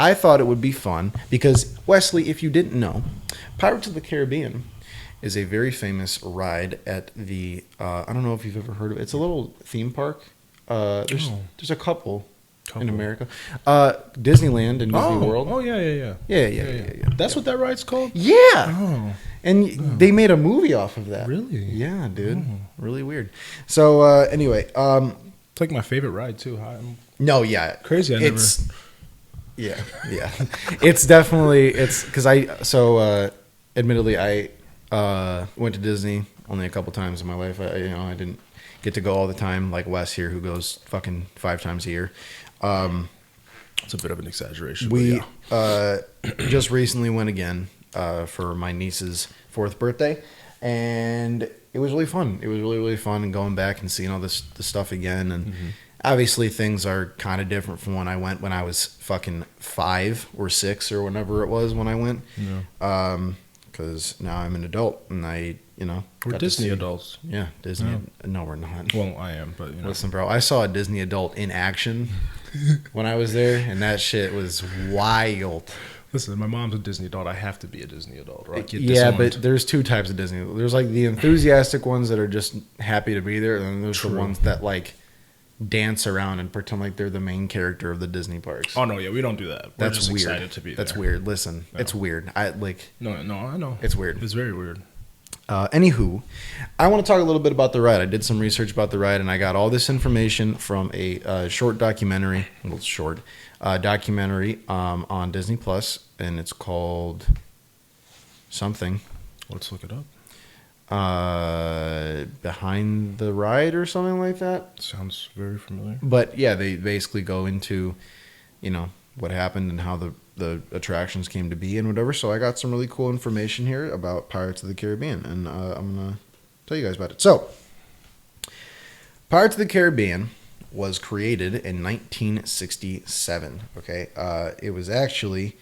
I thought it would be fun because, Wesley, if you didn't know, Pirates of the Caribbean is a very famous ride at the, I don't know if you've ever heard of it. It's a little theme park. There's a couple in America. Disneyland and Disney World. Oh, yeah. Yeah. That's what that ride's called? Yeah. Oh. And they made a movie off of that. Really? Yeah, dude. Really weird. So, anyway. It's like my favorite ride, too. No, yeah. Crazy. Yeah. It's definitely, because admittedly, I went to Disney only a couple times in my life. I didn't get to go all the time like Wes here, who goes fucking 5 times a year. It's a bit of an exaggeration. We just recently went again for my niece's 4th birthday, and it was really fun. It was really, really fun, and going back and seeing all the stuff again. And obviously things are kind of different from when I went when I was fucking 5 or 6 or whenever it was when I went. Because now I'm an adult, and we're Disney adults. Yeah, Disney. Yeah. No, we're not. Well, I am, but Listen, bro, I saw a Disney adult in action when I was there, and that shit was wild. Listen, my mom's a Disney adult. I have to be a Disney adult, right? Yeah, but there's 2 types of Disney. There's like the enthusiastic ones that are just happy to be there, and then there's the ones that like dance around and pretend like they're the main character of the Disney parks. Oh no, yeah, we don't do that. We're just weird. Excited to be there. That's weird. Listen, it's weird. No, I know. It's weird. It's very weird. Anywho, I want to talk a little bit about the ride. I did some research about the ride, and I got all this information from a short documentary. Well, it's short documentary on Disney Plus, and it's called something. Let's look it up. Behind the Ride or something like that. Sounds very familiar. But yeah, they basically go into, what happened and how the attractions came to be and whatever. So I got some really cool information here about Pirates of the Caribbean, and I'm going to tell you guys about it. So, Pirates of the Caribbean was created in 1967, okay? It was actually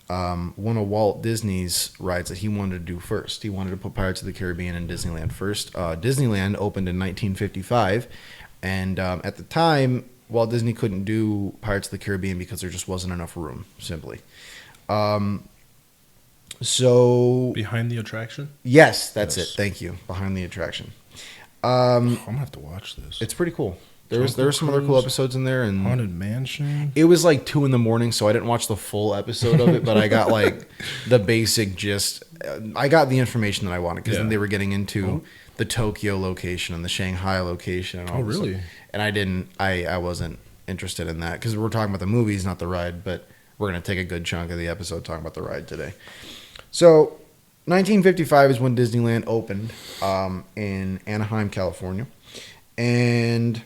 one of Walt Disney's rides that he wanted to do first. He wanted to put Pirates of the Caribbean in Disneyland first. Disneyland opened in 1955, and at the time, Walt Disney couldn't do Pirates of the Caribbean because there just wasn't enough room, simply. So Behind the Attraction? Yes, that's it. Thank you. Behind the Attraction. I'm going to have to watch this. It's pretty cool. There were some other cool episodes in there, and Haunted Mansion. It was like 2 a.m, so I didn't watch the full episode of it, but I got like the basic gist. I got the information that I wanted, because then they were getting into the Tokyo location and the Shanghai location. And all really? Stuff. And I wasn't interested in that, because we're talking about the movies, not the ride, but we're going to take a good chunk of the episode talking about the ride today. So 1955 is when Disneyland opened in Anaheim, California. And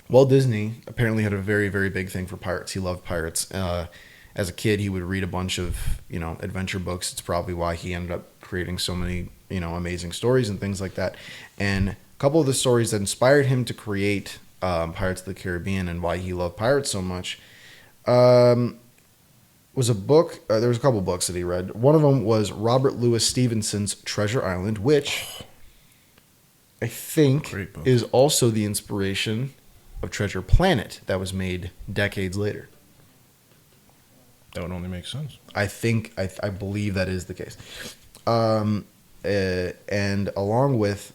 Walt Disney apparently had a very, very big thing for pirates. He loved pirates. As a kid, he would read a bunch of, adventure books. It's probably why he ended up creating so many, amazing stories and things like that. And a couple of the stories that inspired him to create Pirates of the Caribbean and why he loved pirates so much was a book. There was a couple books that he read. One of them was Robert Louis Stevenson's Treasure Island, which I think is also the inspiration of Treasure Planet that was made decades later. That would only make sense. I believe that is the case. And along with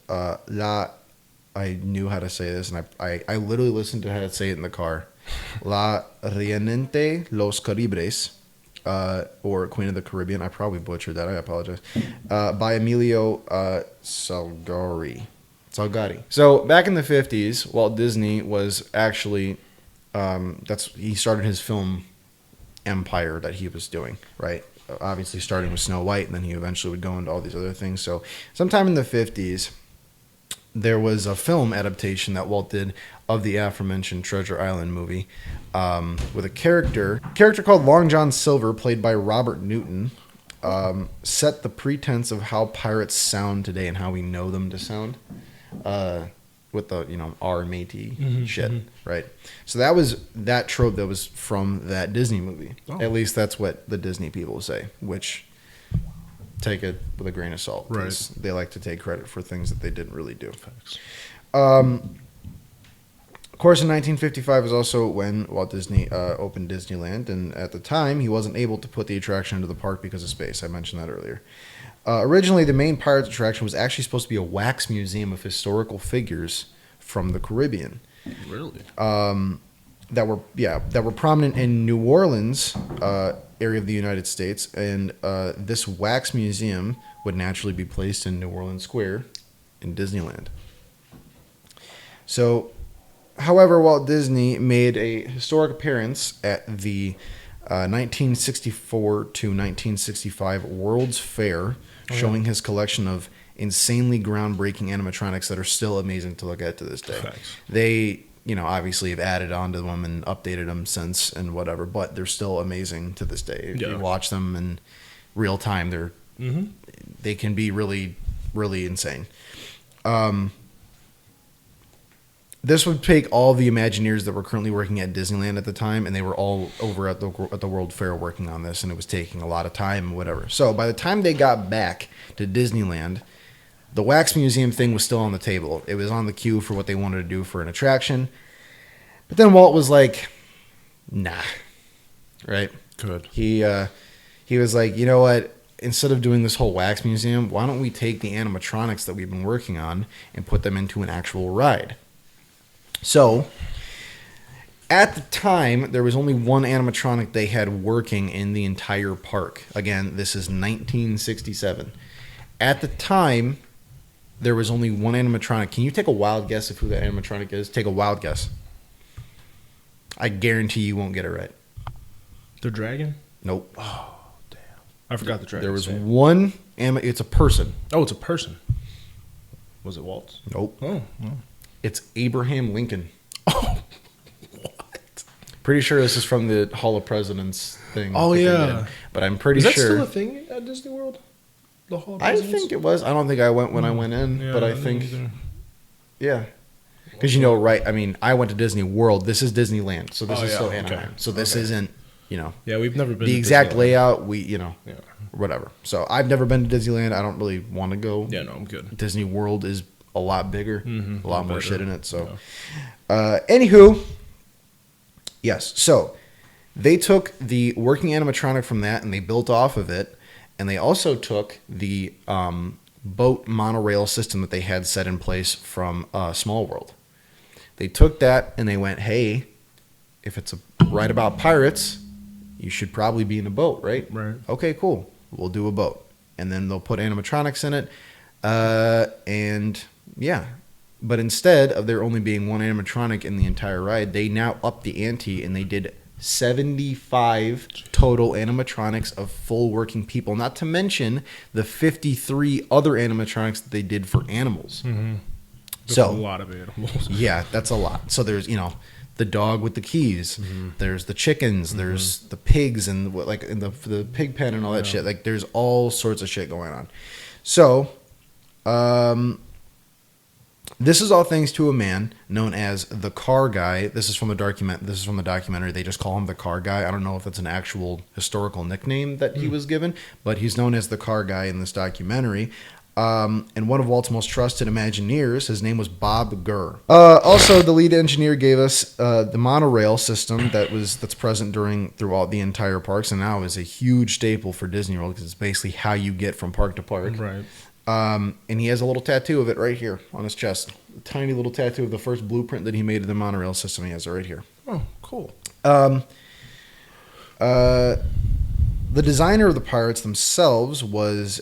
I knew how to say this, and I literally listened to how to say it in the car. La Reina de los Caribes, or Queen of the Caribbean. I probably butchered that. I apologize. By Emilio Salgari. So back in the 50s, Walt Disney was actually he started his film empire that he was doing, right? Obviously starting with Snow White, and then he eventually would go into all these other things. So sometime in the 50s, there was a film adaptation that Walt did of the aforementioned Treasure Island movie, with a character called Long John Silver, played by Robert Newton, set the pretense of how pirates sound today and how we know them to sound, with the our matey shit, right? So that was that trope that was from that Disney movie. At least that's what the Disney people say, which take it with a grain of salt. Right. They like to take credit for things that they didn't really do. Of course, in 1955 is also when Walt Disney opened Disneyland, and at the time, he wasn't able to put the attraction into the park because of space. I mentioned that earlier. Originally, the main Pirates attraction was actually supposed to be a wax museum of historical figures from the Caribbean. Really? That were prominent in New Orleans area of the United States, and this wax museum would naturally be placed in New Orleans Square in Disneyland. So, however, Walt Disney made a historic appearance at the 1964 to 1965 World's Fair, showing his collection of insanely groundbreaking animatronics that are still amazing to look at to this day. Thanks. They, obviously have added on to them and updated them since and whatever, but they're still amazing to this day. If you watch them in real time, they can be really, really insane. This would take all the Imagineers that were currently working at Disneyland at the time, and they were all over at the World Fair working on this, and it was taking a lot of time and whatever. So by the time they got back to Disneyland, the Wax Museum thing was still on the table. It was on the queue for what they wanted to do for an attraction. But then Walt was like, nah. Right? Good. He was like, you know what? Instead of doing this whole Wax Museum, why don't we take the animatronics that we've been working on and put them into an actual ride? So, at the time, there was only one animatronic they had working in the entire park. Again, this is 1967. At the time, there was only one animatronic. Can you take a wild guess of who that animatronic is? Take a wild guess. I guarantee you won't get it right. The dragon? Nope. Oh, damn. I forgot the dragon. There was one. It's a person. Oh, it's a person. Was it Walt's? Nope. Oh. It's Abraham Lincoln. Oh, what? Pretty sure this is from the Hall of Presidents thing. Oh, yeah. But I'm pretty sure. Is that sure. still a thing at Disney World? The Hall of I Presidents? think it was. I don't think I went when I went in, Yeah, but I think. Yeah. Because, right, I mean, I went to Disney World. This is Disneyland, so this is still Anaheim. Okay. So this isn't, Yeah, we've never been the to exact Disneyland. layout, whatever. So I've never been to Disneyland. I don't really want to go. Yeah, no, I'm good. Disney World is a lot bigger, a lot more better. shit in it. So, anywho, yes. So they took the working animatronic from that and they built off of it, and they also took the boat monorail system that they had set in place from Small World. They took that and they went, hey, if it's a ride about pirates, you should probably be in a boat, right? Right. Okay, cool. We'll do a boat. And then they'll put animatronics in it. And yeah. But instead of there only being one animatronic in the entire ride, they now upped the ante and they did 75 total animatronics of full working people. Not to mention the 53 other animatronics that they did for animals. Mm-hmm. So a lot of animals. Yeah, that's a lot. So there's, the dog with the keys. Mm-hmm. There's the chickens. Mm-hmm. There's the pigs and in the pig pen and all that shit. Like there's all sorts of shit going on. So, this is all thanks to a man known as the Car Guy. This is from the documentary. They just call him the Car Guy. I don't know if that's an actual historical nickname that he was given, but he's known as the Car Guy in this documentary. And one of Walt's most trusted Imagineers, his name was Bob Gurr. Also, the lead engineer gave us the monorail system that's present throughout the entire parks, and now is a huge staple for Disney World because it's basically how you get from park to park. Right. And he has a little tattoo of it right here on his chest. A tiny little tattoo of the first blueprint that he made of the monorail system. He has it right here. Oh, cool. The designer of the pirates themselves was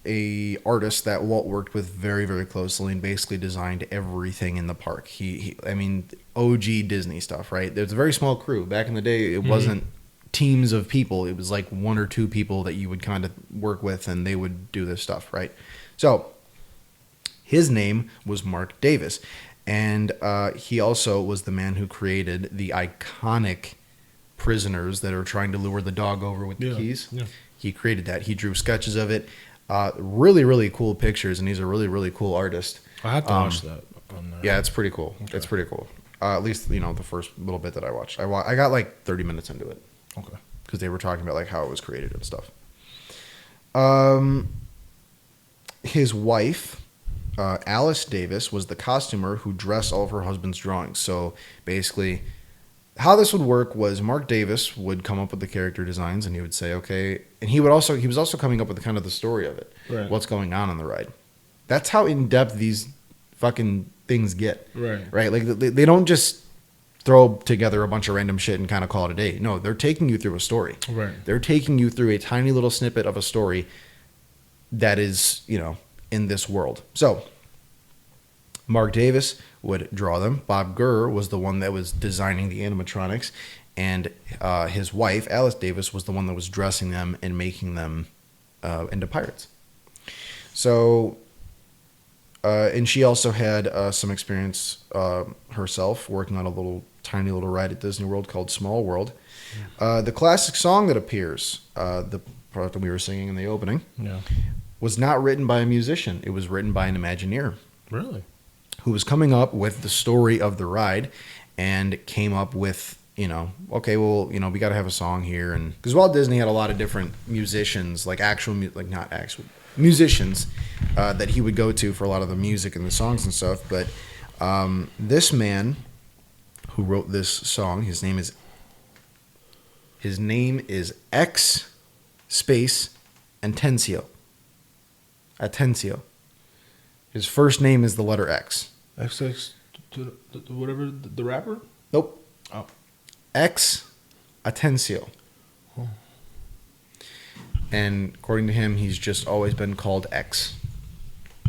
a artist that Walt worked with very, very closely and basically designed everything in the park. I mean, OG Disney stuff, right? There's a very small crew. Back in the day, it wasn't teams of people. It was like one or two people that you would kind of work with and they would do this stuff, right? So his name was Mark Davis. And he also was the man who created the iconic prisoners that are trying to lure the dog over with the keys. Yeah. He created that. He drew sketches of it. Really, really cool pictures, and he's a really, really cool artist. I have to watch that. Yeah, it's pretty cool. Okay. It's pretty cool. At least, the first little bit that I watched. I got like 30 minutes into it. Okay. Because they were talking about like how it was created and stuff. His wife Alice Davis was the costumer who dressed all of her husband's drawings. So basically, how this would work was Mark Davis would come up with the character designs, and he would say, okay, and he was also coming up with kind of the story of it, Right. what's going on the ride. That's how in depth these fucking things get, Right. Like they don't just throw together a bunch of random shit and kind of call it a day. No, they're taking you through a story. Right. They're taking you through a tiny little snippet of a story that is, in this world. So Mark Davis would draw them. Bob Gurr was the one that was designing the animatronics, and his wife, Alice Davis, was the one that was dressing them and making them into pirates. So, and she also had some experience herself working on a tiny little ride at Disney World called Small World. The classic song that appears, the part that we were singing in the opening, was not written by a musician. It was written by an Imagineer. Really? Who was coming up with the story of the ride and came up with, okay, well, we got to have a song here. And because Walt Disney had a lot of different musicians, musicians that he would go to for a lot of the music and the songs and stuff. But this man who wrote this song, his name is X space Atencio. His first name is the letter X. XX, whatever, the rapper? Nope. Oh. X Atencio. Oh. And according to him, he's just always been called X.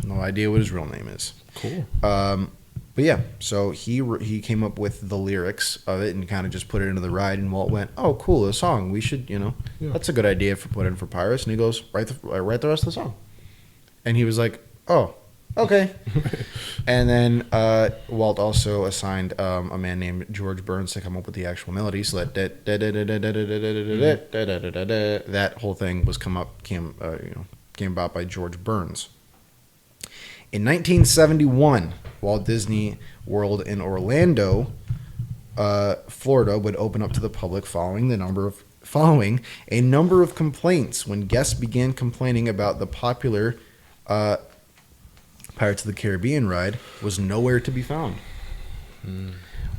No idea what his real name is. Cool. But yeah, so he came up with the lyrics of it and kind of just put it into the ride. And Walt went, "Oh, cool, a song. We should, that's a good idea for putting for Pirates." And he goes, "Write the rest of the song." And he was like, "Oh, okay." And then Walt also assigned a man named George Burns to come up with the actual melody. So that whole thing was came about by George Burns. In 1971, Walt Disney World in Orlando, Florida, would open up to the public following a number of complaints when guests began complaining about the popular Pirates of the Caribbean ride was nowhere to be found.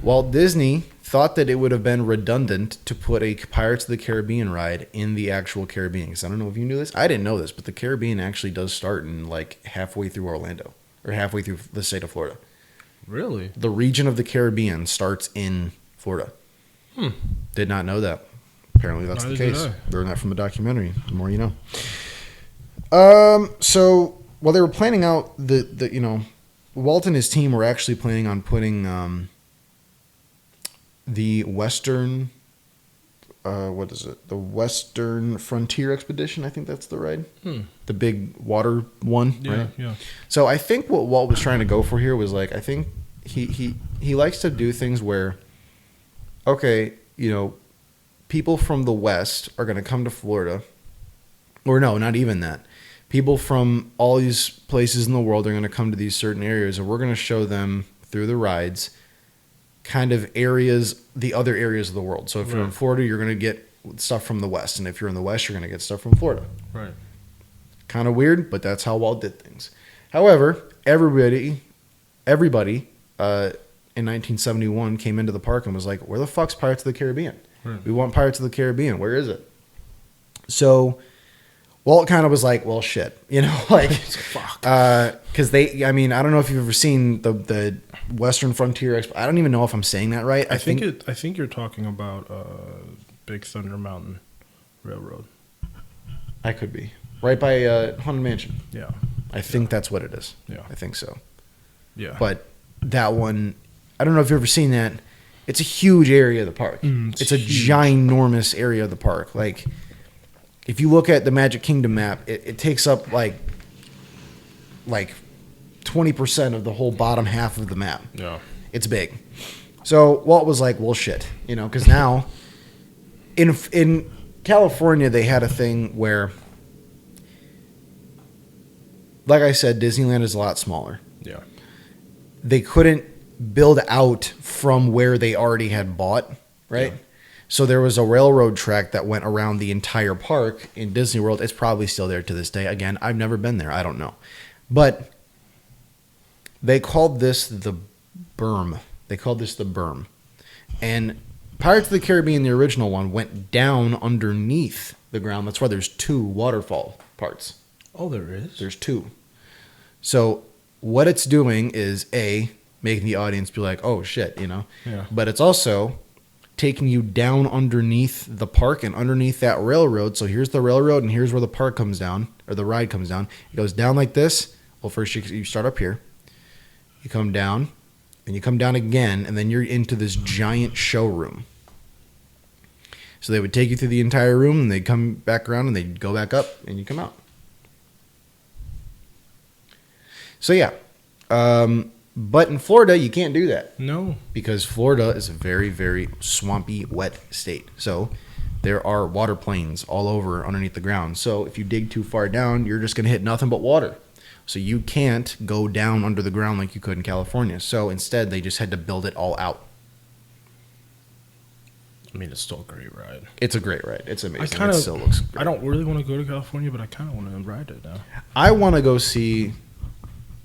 Walt Disney thought that it would have been redundant to put a Pirates of the Caribbean ride in the actual Caribbean. Because I don't know if you knew this. I didn't know this, but the Caribbean actually does start in halfway through Orlando or halfway through the state of Florida. Really? The region of the Caribbean starts in Florida. Did not know that. Apparently that's the case. Learned that from a documentary. The more you know. So while they were planning out Walt and his team were actually planning on putting the Western, the Western Frontier Expedition. I think that's the ride. The big water one, right? Yeah. So I think what Walt was trying to go for here was I think he likes to do things where, okay, people from the West are going to come to Florida, or no, not even that. People from all these places in the world are going to come to these certain areas, and we're going to show them through the rides kind of the other areas of the world. So if you're in Florida, you're going to get stuff from the West, and if you're in the West, you're going to get stuff from Florida. Right. Kind of weird, but that's how Walt did things. However, everybody in 1971 came into the park and was like, "Where the fuck's Pirates of the Caribbean? Right. We want Pirates of the Caribbean. Where is it?" So Walt kind of was like, "Well, shit," fuck. Because I don't know if you've ever seen the Western Frontier I don't even know if I'm saying that right. I think you're talking about Big Thunder Mountain Railroad. I could be right by Haunted Mansion. Yeah, I think that's what it is. Yeah, I think so. Yeah, but that one, I don't know if you've ever seen that. It's a huge area of the park. It's a ginormous area of the park. If you look at the Magic Kingdom map, it takes up like 20% of the whole bottom half of the map. Yeah. It's big. So Walt was like, well, shit, because now in California, they had a thing where, like I said, Disneyland is a lot smaller. Yeah. They couldn't build out from where they already had bought, right? Yeah. So there was a railroad track that went around the entire park in Disney World. It's probably still there to this day. Again, I've never been there. I don't know. But They called this the berm. And Pirates of the Caribbean, the original one, went down underneath the ground. That's why there's 2 waterfall parts. Oh, there is? There's 2. So what it's doing is, A, making the audience be like, oh, shit, you know? Yeah. But it's also taking you down underneath the park and underneath that railroad. So here's the railroad and here's where the park comes down, or the ride comes down. It goes down like this. Well, first you start up here. You come down, and you come down again, and then you're into this giant showroom. So they would take you through the entire room, and they'd come back around, and they'd go back up, and you come out. So yeah. But in Florida, you can't do that. No. Because Florida is a very, very swampy, wet state. So there are water planes all over underneath the ground. So if you dig too far down, you're just going to hit nothing but water. So you can't go down under the ground like you could in California. So instead, they just had to build it all out. I mean, it's still a great ride. It's a great ride. It's amazing. It still looks great. I don't really want to go to California, but I kind of want to ride it now. I want to go see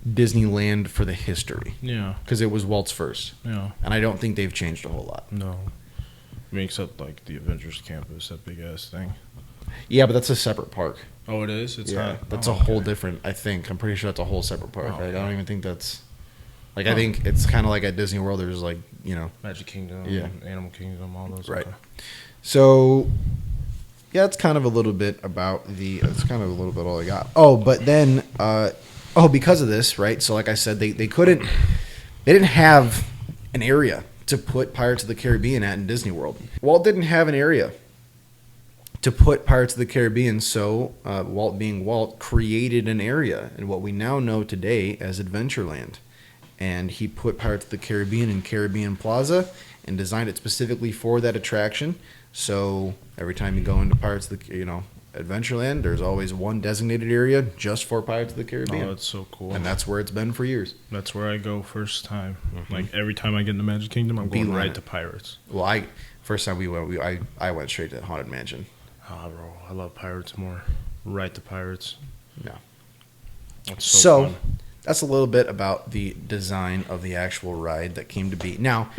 Disneyland for the history. Yeah. Because it was Walt's first. Yeah. And I don't think they've changed a whole lot. No. I mean, except like the Avengers Campus, that big ass thing. Yeah, but that's a separate park. Oh, it is? It's not. That's a whole different, I think. I'm pretty sure that's a whole separate park. Oh, I don't even think that's... Like, I think it's kind of like at Disney World, there's like, you know... Magic Kingdom, Yeah. Animal Kingdom, all those. Right. Okay. So, yeah, it's kind of a little bit about the... That's kind of a little bit all I got. Oh, but then... because of this, right? So, like I said, they couldn't... They didn't have an area to put Pirates of the Caribbean at in Disney World. Walt didn't have an area to put Pirates of the Caribbean, so Walt, being Walt, created an area in what we now know today as Adventureland. And he put Pirates of the Caribbean in Caribbean Plaza and designed it specifically for that attraction. So every time you go into Pirates of the, Adventureland, there's always one designated area just for Pirates of the Caribbean. Oh, that's so cool. And that's where it's been for years. That's where I go first time. Like, every time I get into Magic Kingdom, I'm going right to Pirates. Well, first time we went, I went straight to Haunted Mansion. Ah, bro, I love Pirates more. Right to Pirates. Yeah. That's so fun. That's a little bit about the design of the actual ride that came to be. Now,